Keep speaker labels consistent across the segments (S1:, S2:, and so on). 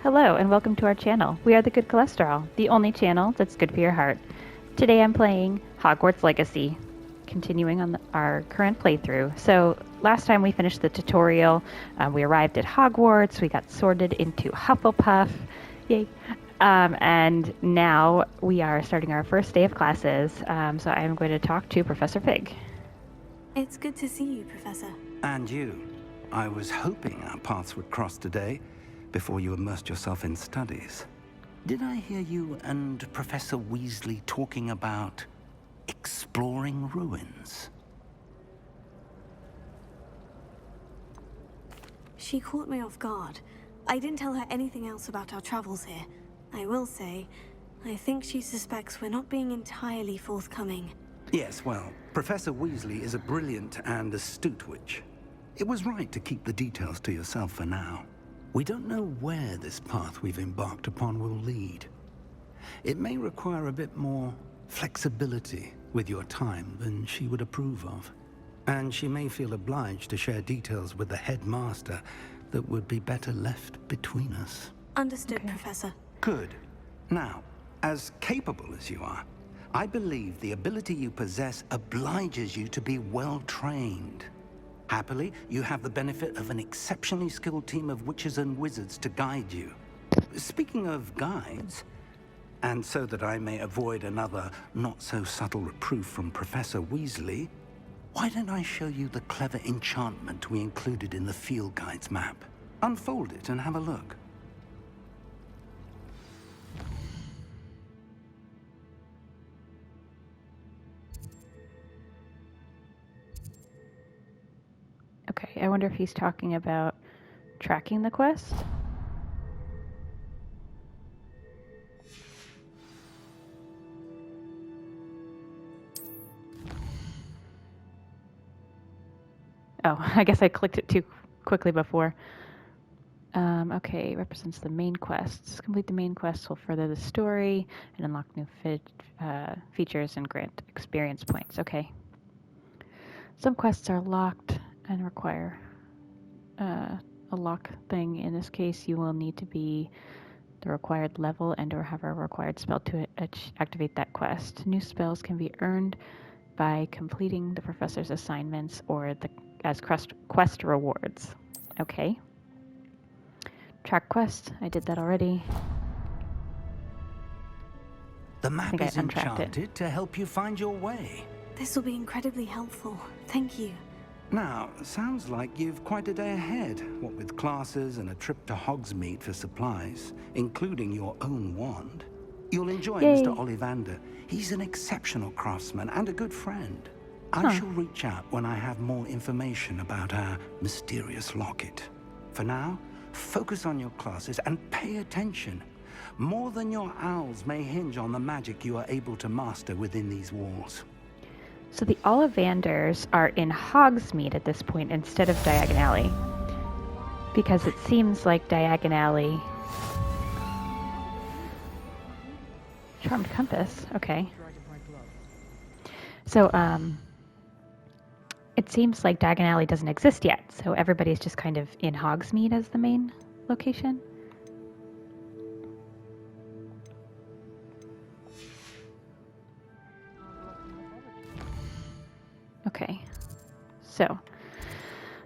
S1: Hello and welcome to our channel. We are the Good Cholesterol, the only channel that's good for your heart. Today I'm playing Hogwarts Legacy, continuing on our current playthrough. So last time we finished the tutorial, we arrived at Hogwarts, we got sorted into Hufflepuff, yay! And now we are starting our first day of classes, so I'm going to talk to Professor Fig.
S2: It's good to see you, Professor.
S3: And you. I was hoping our paths would cross today, before you immersed yourself in studies. Did I hear you and Professor Weasley talking about exploring ruins?
S2: She caught me off guard. I didn't tell her anything else about our travels here. I will say, I think she suspects we're not being entirely forthcoming.
S3: Yes, well, Professor Weasley is a brilliant and astute witch. It was right to keep the details to yourself for now. We don't know where this path we've embarked upon will lead. It may require a bit more flexibility with your time than she would approve of. And she may feel obliged to share details with the headmaster that would be better left between us.
S2: Understood, Professor.
S3: Good. Now, as capable as you are, I believe the ability you possess obliges you to be well trained. Happily, you have the benefit of an exceptionally skilled team of witches and wizards to guide you. Speaking of guides, and so that I may avoid another not-so-subtle reproof from Professor Weasley, why don't I show you the clever enchantment we included in the field guide's map? Unfold it and have a look.
S1: Okay, I wonder if he's talking about tracking the quest? Oh, I guess I clicked it too quickly before. Okay, represents the main quests. Complete the main quests will further the story and unlock new features and grant experience points. Okay. Some quests are locked and require a lock thing. In this case, you will need to be the required level and or have a required spell to activate that quest. New spells can be earned by completing the professor's assignments or as quest rewards. Okay. Track quest. I did that already.
S3: The map is enchanted to help you find your way.
S2: This will be incredibly helpful. Thank you.
S3: Now, sounds like you've quite a day ahead, what with classes and a trip to Hogsmeade for supplies, including your own wand. You'll enjoy
S1: Yay.
S3: Mr. Ollivander. He's an exceptional craftsman and a good friend. I shall reach out when I have more information about our mysterious locket. For now, focus on your classes and pay attention. More than your owls may hinge on the magic you are able to master within these walls.
S1: So the Ollivanders are in Hogsmeade at this point instead of Diagon Alley. Because it seems like Diagon Alley... Charmed Compass, okay. So, it seems like Diagon Alley doesn't exist yet, so everybody's just kind of in Hogsmeade as the main location. Okay, so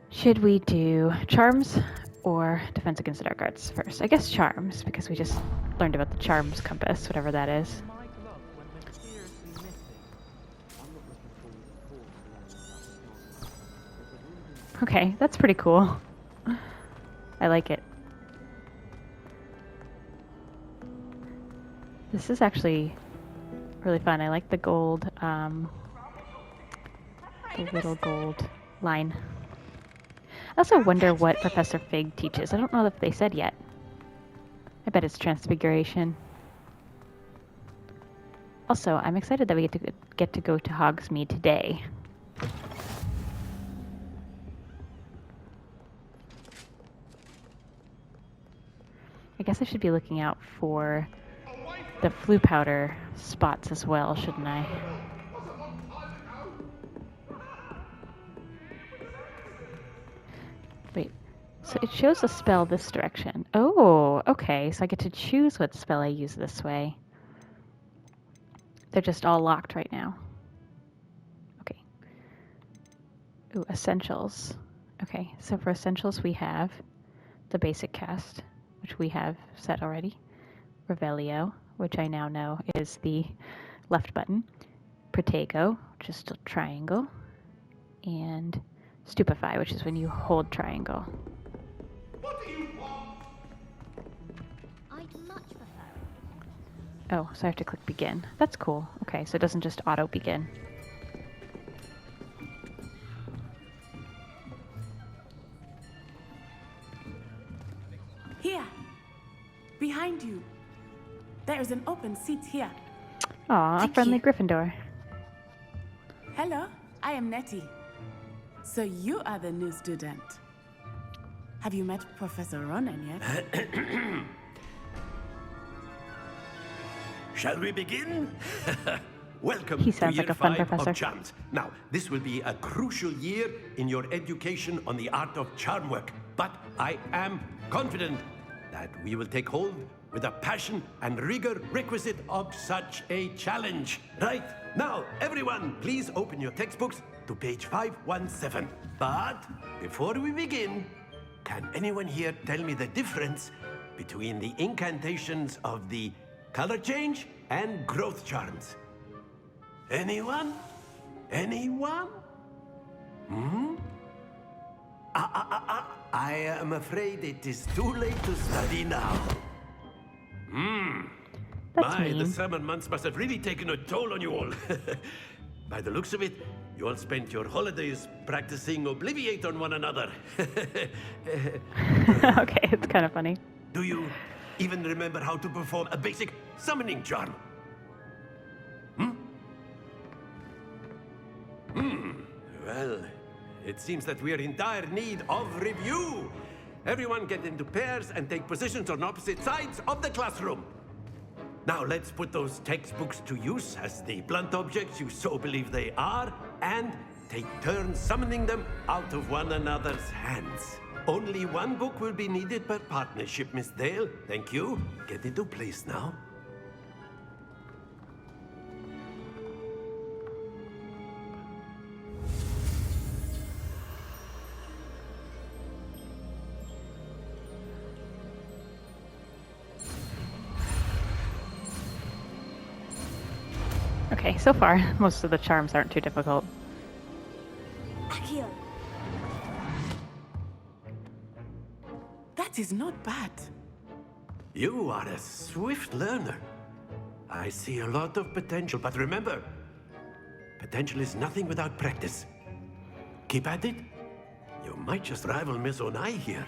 S1: should we do charms or defense against the dark arts first? I guess charms, because we just learned about the charms compass, whatever that is. Okay, that's pretty cool. I like it. This is actually really fun. I like the gold, the little gold line. I also wonder what Professor Fig teaches. I don't know if they said yet. I bet it's Transfiguration. Also, I'm excited that we get to go to Hogsmeade today. I guess I should be looking out for the flue powder spots as well, shouldn't I? So it shows a spell this direction. Oh, okay. So I get to choose what spell I use this way. They're just all locked right now. Okay. Ooh, essentials. Okay, so for essentials we have the basic cast, which we have set already. Revelio, which I now know is the left button. Protego, which is still triangle. And Stupefy, which is when you hold triangle.
S4: What do you want?
S5: I'd much prefer it.
S1: Oh, so I have to click begin. That's cool. Okay, so it doesn't just auto begin.
S6: Here, behind you. There is an open seat here.
S1: Aw, a
S5: Thank
S1: friendly
S5: you.
S1: Gryffindor.
S6: Hello, I am Nettie. So you are the new student. Have you met Professor Ronan yet?
S4: Shall we begin? Welcome
S1: He
S4: to
S1: sounds
S4: year
S1: like a fun
S4: 5
S1: professor.
S4: of charms. Now, this will be a crucial year in your education on the art of charm work. But I am confident that we will take hold with the passion and rigor requisite of such a challenge. Right, now, everyone, please open your textbooks to page 517. But before we begin, can anyone here tell me the difference between the incantations of the color change and growth charms? Anyone? Anyone? I am afraid it is too late to study now.
S1: That's
S4: The
S1: mean.
S4: summer months must have really taken a toll on you all. By the looks of it, you all spent your holidays practicing Obliviate on one another.
S1: Okay, it's kind of funny.
S4: Do you even remember how to perform a basic summoning charm? Well, it seems that we are in dire need of review. Everyone get into pairs and take positions on opposite sides of the classroom. Now let's put those textbooks to use as the blunt objects you so believe they are, and take turns summoning them out of one another's hands. Only one book will be needed per partnership, Miss Dale. Thank you. Get into place now.
S1: Okay, so far, most of the charms aren't too difficult.
S2: Accio.
S6: That is not bad.
S4: You are a swift learner. I see a lot of potential, but remember, potential is nothing without practice. Keep at it. You might just rival Miss Onai here.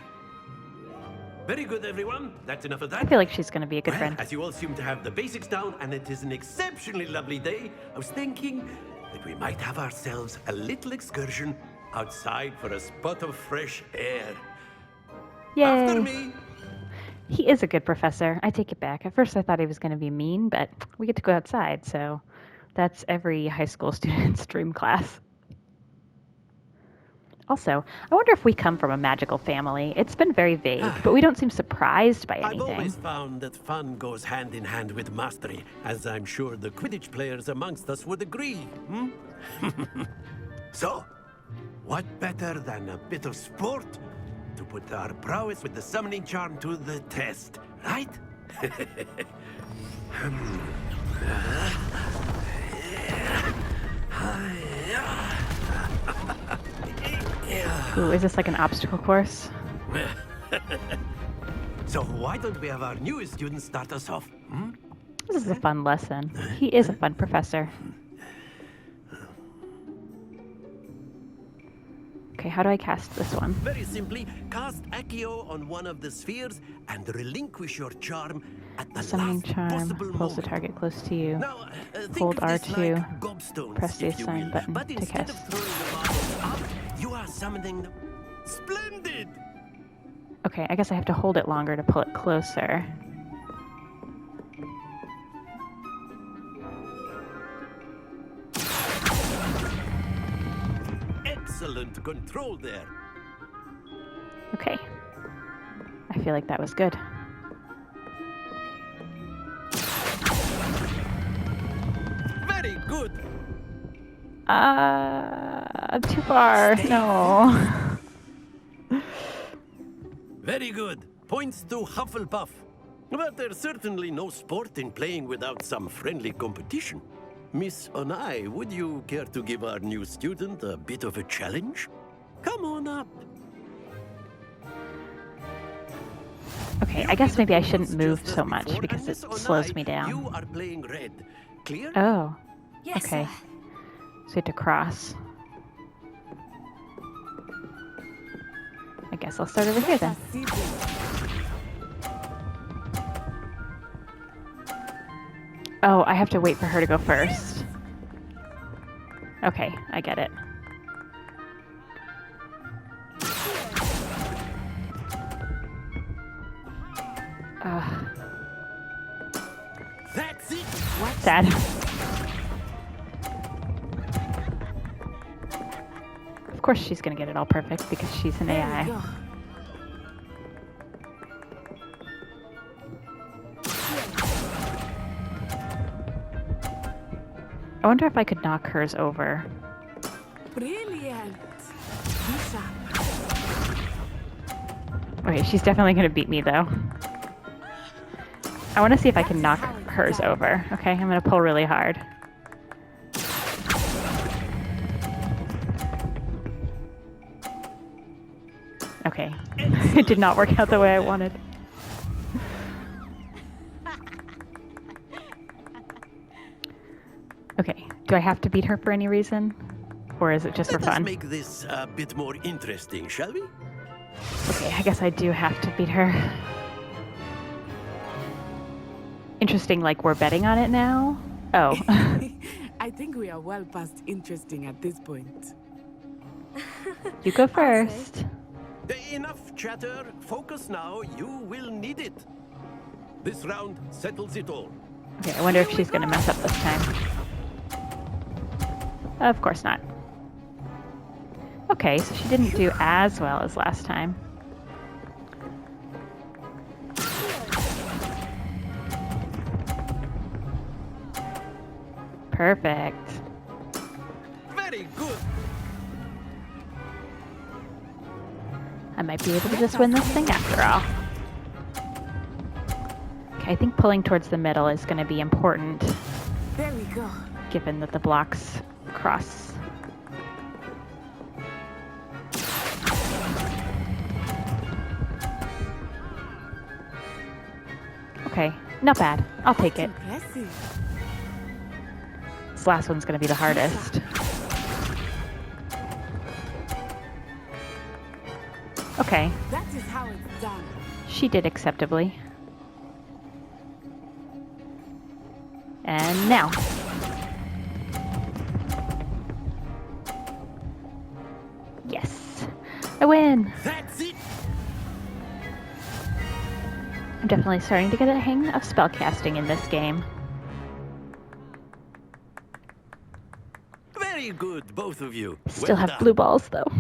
S4: Very good, everyone. That's enough of that.
S1: I feel like she's going to be a good
S4: Well,
S1: friend.
S4: as you all seem to have the basics down, and it is an exceptionally lovely day, I was thinking that we might have ourselves a little excursion outside for a spot of fresh air. After
S1: Yay!
S4: me.
S1: He is a good professor. I take it back. At first I thought he was going to be mean, but we get to go outside, so that's every high school student's dream class. Also, I wonder if we come from a magical family. It's been very vague, but we don't seem surprised by
S4: I've
S1: anything.
S4: always found that fun goes hand in hand with mastery, as I'm sure the Quidditch players amongst us would agree. So, what better than a bit of sport to put our prowess with the summoning charm to the test, right?
S1: Ooh, is this like an obstacle course?
S4: So why don't we have our newest student start us off?
S1: This is a fun lesson. He is a fun professor. Okay, how do I cast this one?
S4: Very simply, cast Accio on one of the spheres and relinquish your charm at the
S1: Summoning
S4: last
S1: charm
S4: possible
S1: pulls the
S4: moment.
S1: target close to you.
S4: Now, think
S1: Hold
S4: of this
S1: R2,
S4: like gobstones,
S1: press the
S4: if you
S1: assign
S4: will.
S1: button
S4: But
S1: to
S4: instead
S1: cast.
S4: of throwing the marbles up, you are summoning them. Splendid!
S1: Okay, I guess I have to hold it longer to pull it closer.
S4: Excellent control there.
S1: Okay, I feel like that was good.
S4: Very good.
S1: Too far. No.
S4: Very good. Points to Hufflepuff. But there's certainly no sport in playing without some friendly competition. Miss Onai, would you care to give our new student a bit of a challenge? Come on up.
S1: Okay, I guess maybe I shouldn't move so much because it slows me down.
S4: You are playing red. Clear?
S1: Oh,
S2: Yes,
S1: okay.
S2: sir.
S1: So we have to cross. I guess I'll start over here then. Oh, I have to wait for her to go first. Okay, I get it.
S4: That's it.
S1: Sad. Of course she's gonna get it all perfect because she's an
S6: There we
S1: AI.
S6: go.
S1: I wonder if I could knock hers over.
S6: Brilliant. Lisa.
S1: Okay, she's definitely gonna beat me though. I want to see if I can knock hers over. Okay, I'm gonna pull really hard. Okay, it did not work out the way I wanted. Okay, do I have to beat her for any reason? Or is it just for
S4: Let us
S1: fun?
S4: make this a bit more interesting, shall we?
S1: Okay, I guess I do have to beat her. Interesting, like we're betting on it now? Oh.
S6: I think we are well past interesting at this point.
S1: You go first.
S4: Enough chatter. Focus now. You will need it. This round settles it all.
S1: Okay, I wonder if she's gonna mess up this time. Of course not. Okay, so she didn't do as well as last time. Perfect.
S4: Very good.
S1: I might be able to just win this thing after all. Okay, I think pulling towards the middle is going to be important,
S6: There we go.
S1: given that the blocks cross. Okay, not bad. I'll take it.
S6: Impressive.
S1: This last one's going to be the hardest. Okay,
S6: That is how it's done.
S1: she did acceptably. And now. Yes, I win.
S4: That's it.
S1: I'm definitely starting to get a hang of spellcasting in this game.
S4: Very good, both of you.
S1: Still
S4: Well
S1: have
S4: done.
S1: blue balls though.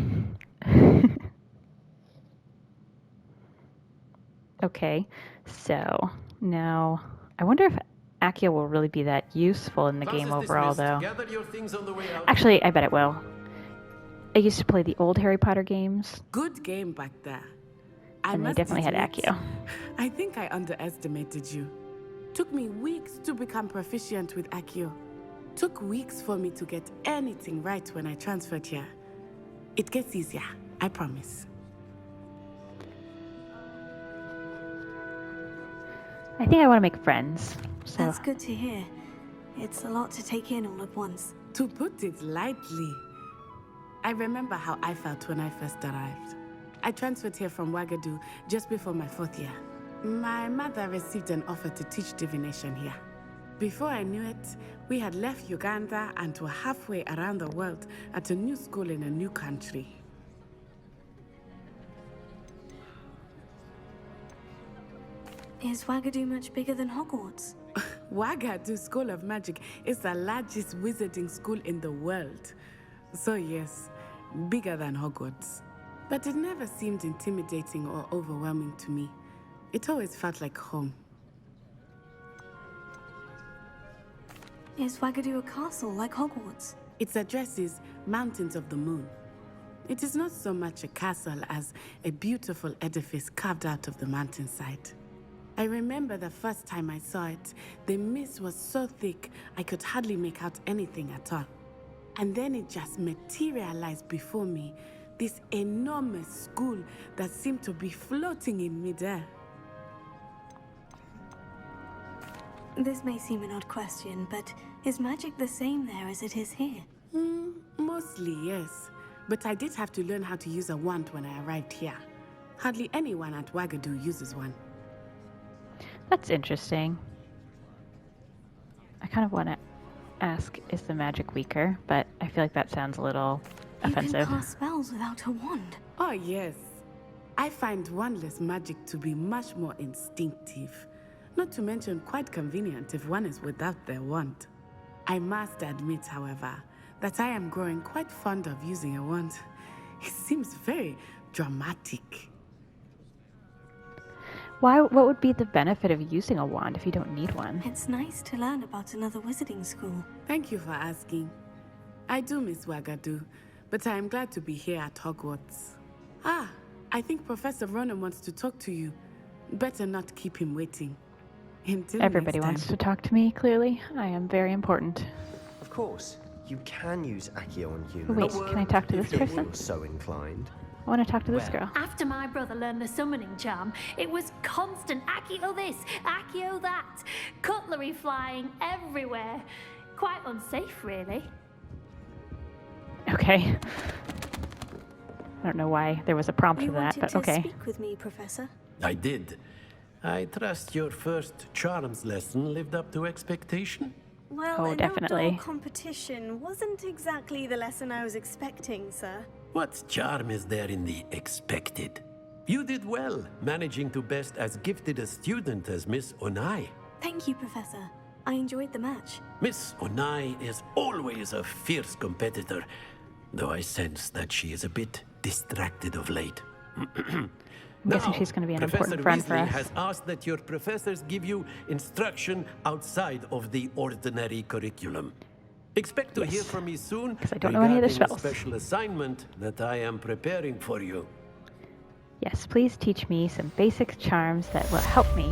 S1: Okay, so now I wonder if Accio will really be that useful in the
S4: Class
S1: game
S4: is
S1: overall
S4: dismissed.
S1: though.
S4: Gather your things on the way out.
S1: Actually, I bet it will. I used to play the old Harry Potter games,
S6: Good game back there. I
S1: and they
S6: must
S1: definitely had
S6: admit,
S1: Accio.
S6: I think I underestimated you. Took me weeks to become proficient with Accio. Took weeks for me to get anything right when I transferred here. It gets easier, I promise.
S1: I think I want to make friends. So
S2: That's good to hear. It's a lot to take in all at once.
S6: To put it lightly, I remember how I felt when I first arrived. I transferred here from Wagadu just before my 4th year. My mother received an offer to teach divination here. Before I knew it, we had left Uganda and were halfway around the world at a new school in a new country.
S2: Is Wagadu much bigger than Hogwarts?
S6: Wagadu School of Magic is the largest wizarding school in the world. So yes, bigger than Hogwarts. But it never seemed intimidating or overwhelming to me. It always felt like home.
S2: Is Wagadu a castle like Hogwarts?
S6: Its address is Mountains of the Moon. It is not so much a castle as a beautiful edifice carved out of the mountainside. I remember the first time I saw it, the mist was so thick I could hardly make out anything at all. And then it just materialized before me, this enormous school that seemed to be floating in midair.
S2: This may seem an odd question, but is magic the same there as it is here?
S6: Mostly, yes. But I did have to learn how to use a wand when I arrived here. Hardly anyone at Wagadu uses one.
S1: That's interesting. I kind of want to ask, is the magic weaker? But I feel like that sounds a little offensive.
S2: You can cast spells without a wand.
S6: Oh, yes. I find wandless magic to be much more instinctive. Not to mention quite convenient if one is without their wand. I must admit, however, that I am growing quite fond of using a wand. It seems very dramatic.
S1: What would be the benefit of using a wand if you don't need one?
S2: It's nice to learn about another wizarding school.
S6: Thank you for asking. I do miss Wagadu, but I am glad to be here at Hogwarts. Ah, I think Professor Ronan wants to talk to you. Better not keep him waiting. Until
S1: Everybody
S6: next time.
S1: wants to talk to me, clearly. I am very important.
S7: Of course, you can use Accio on
S1: Wait,
S7: humans.
S1: can I talk to this
S7: if you're
S1: person?
S7: so inclined.
S1: I want to talk to this
S7: Well,
S1: girl.
S5: After my brother learned the summoning charm, it was constant Accio this, Accio that. Cutlery flying everywhere. Quite unsafe, really.
S1: Okay. I don't know why there was a prompt
S2: You
S1: for that,
S2: wanted
S1: but
S2: to
S1: okay.
S2: speak with me, Professor?
S4: I did. I trust your first charms lesson lived up to expectation.
S2: Well,
S1: Oh,
S2: an
S1: definitely.
S2: outdoor competition wasn't exactly the lesson I was expecting, sir.
S4: What charm is there in the expected? You did well, managing to best as gifted a student as Miss Onai.
S2: Thank you, Professor. I enjoyed the match.
S4: Miss Onai is always a fierce competitor, though I sense that she is a bit distracted of late.
S1: I'm guessing she's going to be an important friend for
S4: Weasley
S1: us.
S4: has asked that your professors give you instruction outside of the ordinary curriculum. Expect to hear
S1: Yes.
S4: from me soon
S1: 'Cause I don't know any of the
S4: regarding a
S1: spells.
S4: special assignment that I am preparing for you.
S1: Yes, please teach me some basic charms that will help me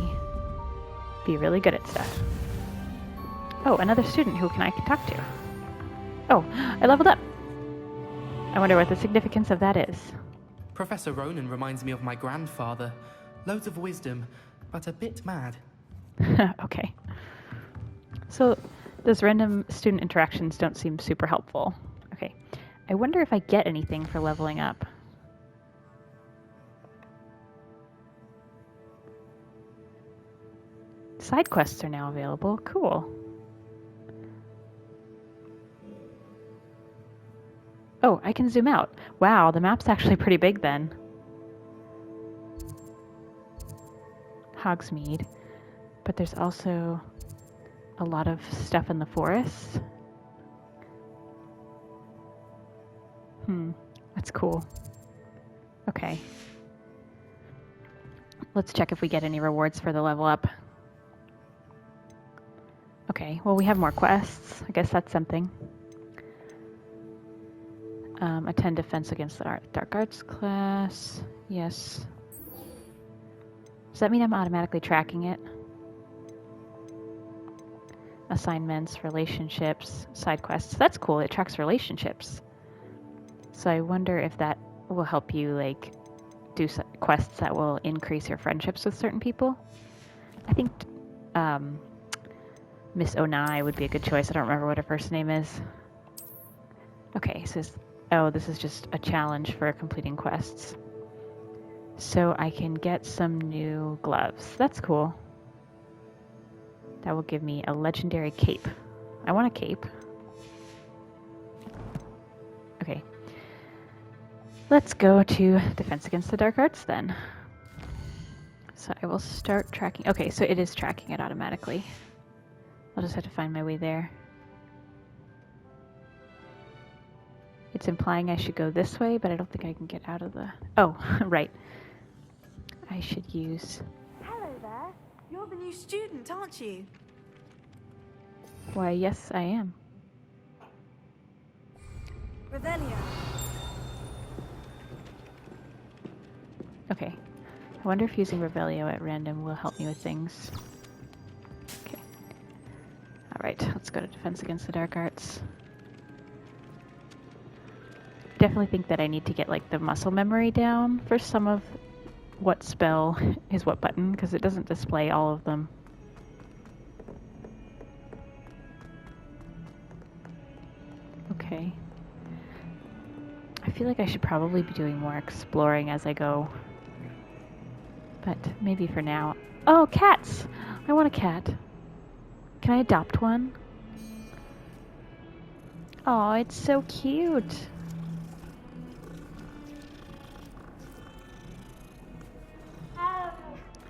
S1: be really good at stuff. Oh, another student who I can talk to. Oh, I leveled up. I wonder what the significance of that is.
S8: Professor Ronan reminds me of my grandfather. Loads of wisdom, but a bit mad.
S1: Okay. So those random student interactions don't seem super helpful. Okay. I wonder if I get anything for leveling up. Side quests are now available. Cool. Oh, I can zoom out. Wow, the map's actually pretty big then. Hogsmeade. But there's also a lot of stuff in the forest. That's cool. Okay. Let's check if we get any rewards for the level up. Okay, well we have more quests. I guess that's something. Attend defense against the dark arts class. Yes. Does that mean I'm automatically tracking it? Assignments, relationships, side quests. That's cool. It tracks relationships. So I wonder if that will help you like do quests that will increase your friendships with certain people. I think Miss Onai would be a good choice. I don't remember what her first name is. Okay, so this is just a challenge for completing quests. So I can get some new gloves. That's cool. That will give me a legendary cape. I want a cape. Okay. Let's go to Defense Against the Dark Arts then. So I will start tracking. Okay, so it is tracking it automatically. I'll just have to find my way there. It's implying I should go this way, but I don't think I can get out of the... Oh, right. I should use...
S5: Hello.
S2: You're the new student, aren't you?
S1: Why, yes, I am.
S2: Revelio.
S1: Okay. I wonder if using Revelio at random will help me with things. Okay. Alright, let's go to Defense Against the Dark Arts. Definitely think that I need to get like the muscle memory down for some of what spell is what button, because it doesn't display all of them. Okay. I feel like I should probably be doing more exploring as I go. But maybe for now. Oh, cats! I want a cat. Can I adopt one? Oh, it's so cute.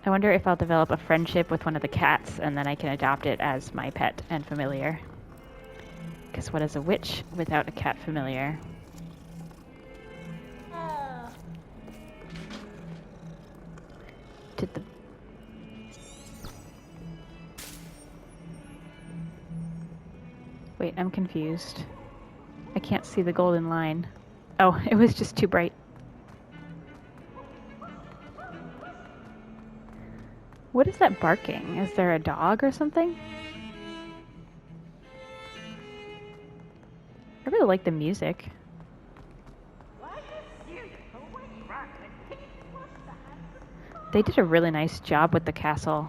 S1: I wonder if I'll develop a friendship with one of the cats and then I can adopt it as my pet and familiar. Because what is a witch without a cat familiar? Did the... Wait, I'm confused. I can't see the golden line. Oh, it was just too bright. What is that barking? Is there a dog or something? I really like the music. They did a really nice job with the castle.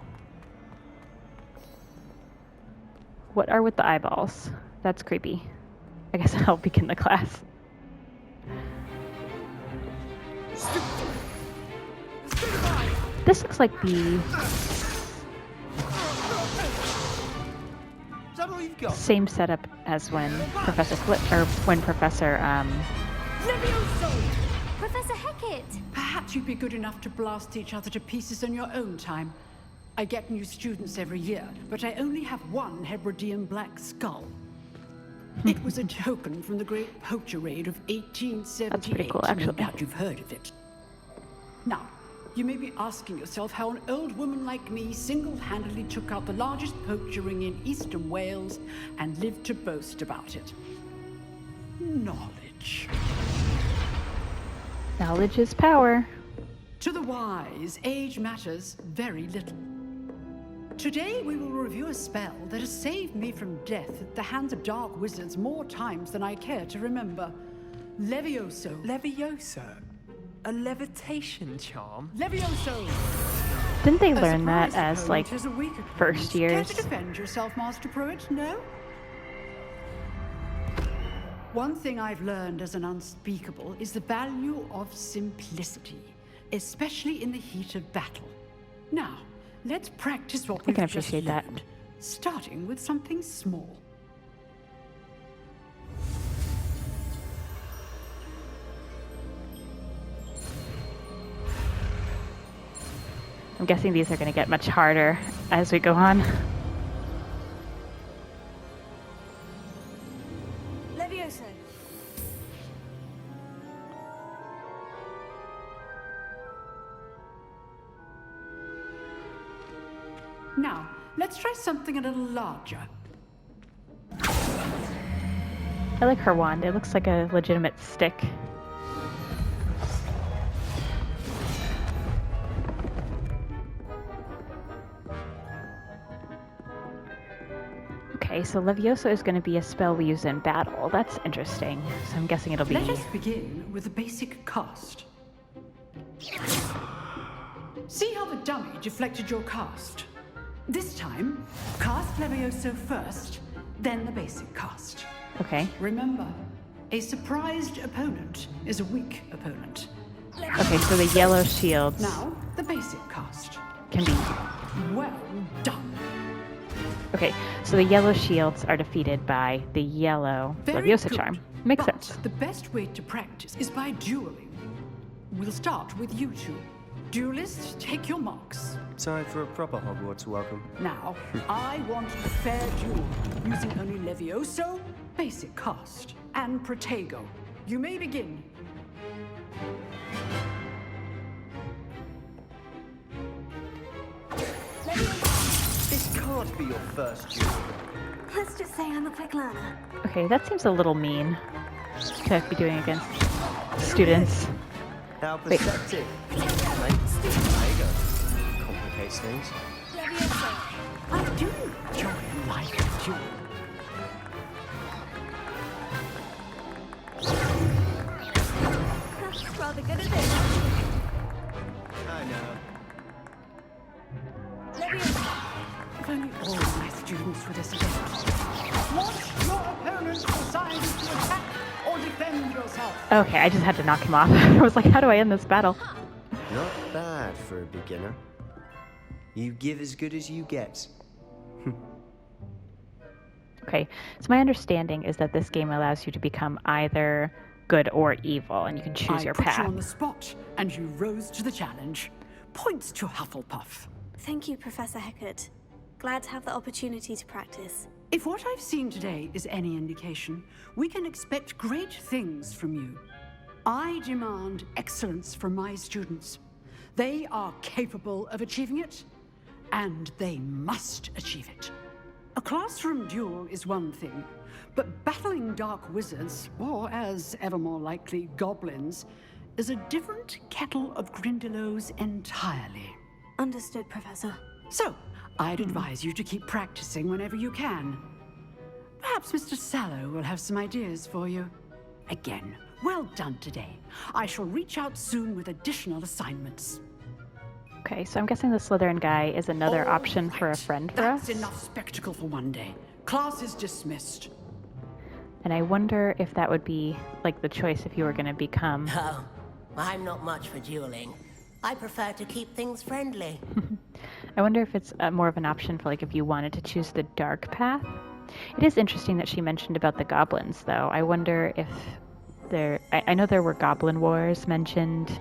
S1: What are with the eyeballs? That's creepy. I guess I'll begin the class. This looks like the same setup as when Professor
S5: Professor Hecat!
S9: Perhaps you'd be good enough to blast each other to pieces in your own time. I get new students every year, but I only have one Hebridean black skull. It was a token from the Great Poacher Raid of 1878.
S1: That's pretty cool, actually.
S9: No doubt you've heard of it. Now, you may be asking yourself how an old woman like me single-handedly took out the largest poacher ring in eastern Wales and lived to boast about it. Knowledge.
S1: Knowledge is power.
S9: To the wise, age matters very little. Today we will review a spell that has saved me from death at the hands of dark wizards more times than I care to remember. Levioso.
S10: Levioso? A levitation charm?
S9: Levioso!
S1: Didn't they learn that as like first years?
S9: Care to defend yourself, Master Pruitt? No? One thing I've learned as an unspeakable is the value of simplicity, especially in the heat of battle. Now, let's practice what we've just learned, starting with something small.
S1: I'm guessing these are going to get much harder as we go on.
S2: Levioso.
S9: Now, let's try something a little larger.
S1: I like her wand. It looks like a legitimate stick. Okay, so Levioso is going to be a spell we use in battle. That's interesting. So I'm guessing it'll be...
S9: Let us begin with the basic cast. See how the dummy deflected your cast? This time, cast Levioso first, then the basic cast.
S1: Okay.
S9: Remember, a surprised opponent is a weak opponent.
S1: Okay, so the yellow shields
S9: Now, the basic cast.
S1: can be...
S9: Well done.
S1: Okay, so the yellow shields are defeated by the yellow
S9: Very
S1: Leviosa
S9: good.
S1: charm. Makes
S9: But
S1: sense.
S9: the best way to practice is by dueling. We'll start with you two. Duelists, take your marks.
S7: Time for a proper Hogwarts welcome.
S9: Now, I want a fair duel, using only Levioso, basic cast, and Protego. You may begin.
S2: Levioso.
S7: can't be your first duel.
S2: Let's just say I'm a quick learner.
S1: Okay, that seems a little mean to be doing against students.
S7: How
S1: Wait.
S7: perceptive. Right? There you go. Complicates things.
S9: I do enjoy a live duel.
S2: Rather good at this.
S7: I know.
S9: If only all my students would assist. Watch your opponent decide to attack or defend yourself.
S1: Okay, I just had to knock him off. I was like, how do I end this battle?
S7: Not bad for a beginner. You give as good as you get.
S1: Okay, so my understanding is that this game allows you to become either good or evil, and you can choose your
S9: I put
S1: path.
S9: you on the spot, and you rose to the challenge. Points to Hufflepuff.
S2: Thank you, Professor Heckert. Glad to have the opportunity to practice.
S9: If what I've seen today is any indication, we can expect great things from you. I demand excellence from my students. They are capable of achieving it, and they must achieve it. A classroom duel is one thing, but battling dark wizards, or as ever more likely, goblins, is a different kettle of Grindylows entirely.
S2: Understood, Professor.
S9: So, I'd advise you to keep practicing whenever you can. Perhaps Mr. Sallow will have some ideas for you. Again, well done today. I shall reach out soon with additional assignments.
S1: Okay, so I'm guessing the Slytherin guy is another option for a friend for us.
S9: That's enough spectacle for one day. Class is dismissed.
S1: And I wonder if that would be like the choice if you were going to become.
S11: Oh, I'm not much for dueling. I prefer to keep things friendly.
S1: I wonder if it's more of an option for like if you wanted to choose the dark path. It is interesting that she mentioned about the goblins, though. I wonder if there. I know there were goblin wars mentioned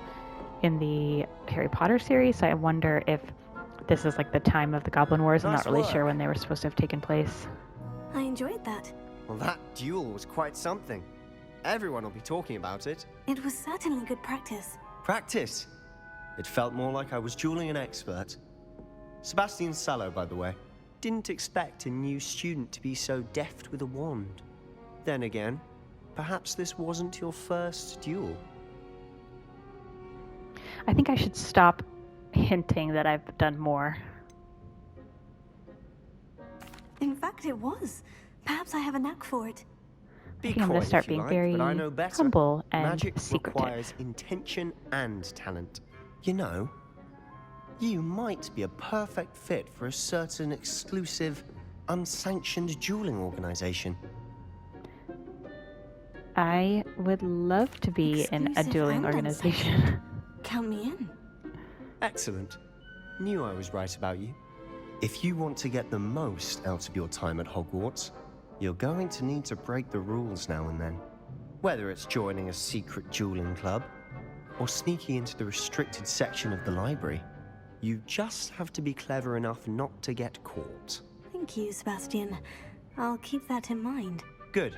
S1: in the Harry Potter series, so I wonder if this is like the time of the goblin wars. I'm
S7: Nice
S1: not really
S7: work.
S1: sure when they were supposed to have taken place.
S2: I enjoyed that.
S7: Well, that duel was quite something. Everyone will be talking about it.
S2: It was certainly good practice.
S7: Practice. It felt more like I was dueling an expert. Sebastian Sallow, by the way. Didn't expect a new student to be so deft with a wand. Then again, perhaps this wasn't your first duel.
S1: I think I should stop hinting that I've done more.
S2: In fact, it was. Perhaps I have a knack for it.
S7: Be
S1: I think I'm going
S7: coy
S1: to start
S7: if you
S1: being
S7: like,
S1: very
S7: but I know better.
S1: humble and
S7: Magic
S1: secretive.
S7: requires intention and talent. You know, you might be a perfect fit for a certain exclusive, unsanctioned dueling organization.
S1: I would love to be in a
S2: Exclusive
S1: dueling
S2: and
S1: organization.
S2: Count me in.
S7: Excellent. Knew I was right about you. If you want to get the most out of your time at Hogwarts, you're going to need to break the rules now and then. Whether it's joining a secret dueling club, or sneaking into the restricted section of the library, you just have to be clever enough not to get caught.
S2: Thank you, Sebastian. I'll keep that in mind.
S7: Good.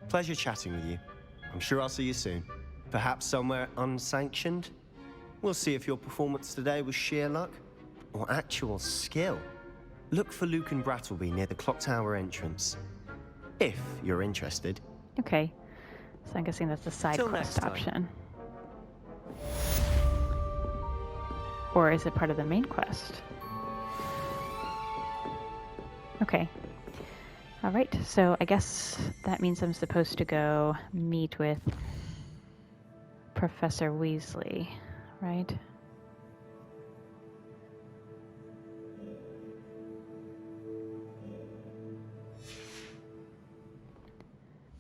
S7: Pleasure chatting with you. I'm sure I'll see you soon. Perhaps somewhere unsanctioned? We'll see if your performance today was sheer luck or actual skill. Look for Luke and Brattleby near the clock tower entrance. If you're interested.
S1: Okay, so I'm guessing that's the side
S7: Till
S1: quest
S7: next time.
S1: option. Or is it part of the main quest? Okay. Alright, so I guess that means I'm supposed to go meet with Professor Weasley, right?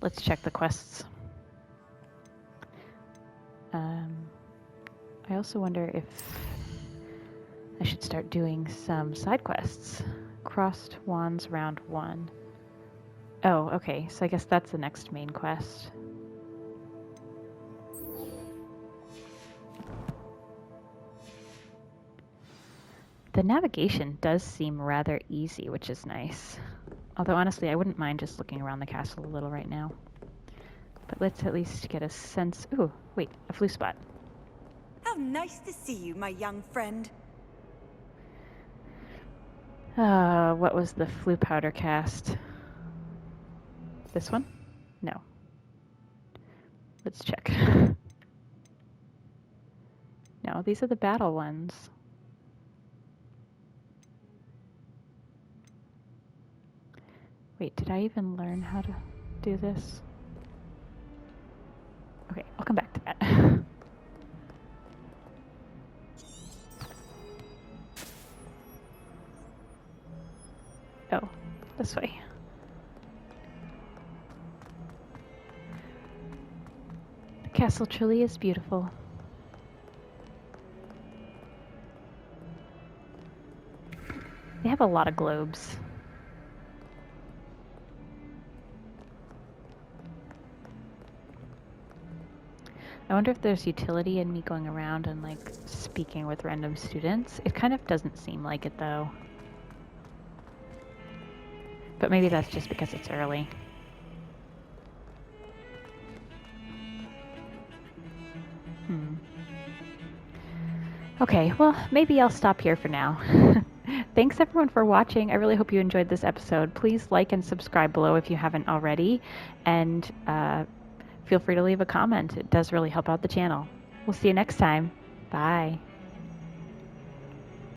S1: Let's check the quests. I also wonder if I should start doing some side quests. Crossed Wands Round 1. Oh, okay, so I guess that's the next main quest. The navigation does seem rather easy, which is nice. Although honestly, I wouldn't mind just looking around the castle a little right now. But let's at least get a sense... Ooh, wait, a flu spot.
S12: How nice to see you, my young friend.
S1: What was the flue powder cast? This one? No. Let's check. No, these are the battle ones. Wait, did I even learn how to do this? Okay, I'll come back to that. Oh, this way. The castle truly is beautiful. They have a lot of globes. I wonder if there's utility in me going around and like speaking with random students. It kind of doesn't seem like it though. But maybe that's just because it's early. Okay, well, maybe I'll stop here for now. Thanks everyone for watching. I really hope you enjoyed this episode. Please like and subscribe below if you haven't already. And feel free to leave a comment. It does really help out the channel. We'll see you next time. Bye.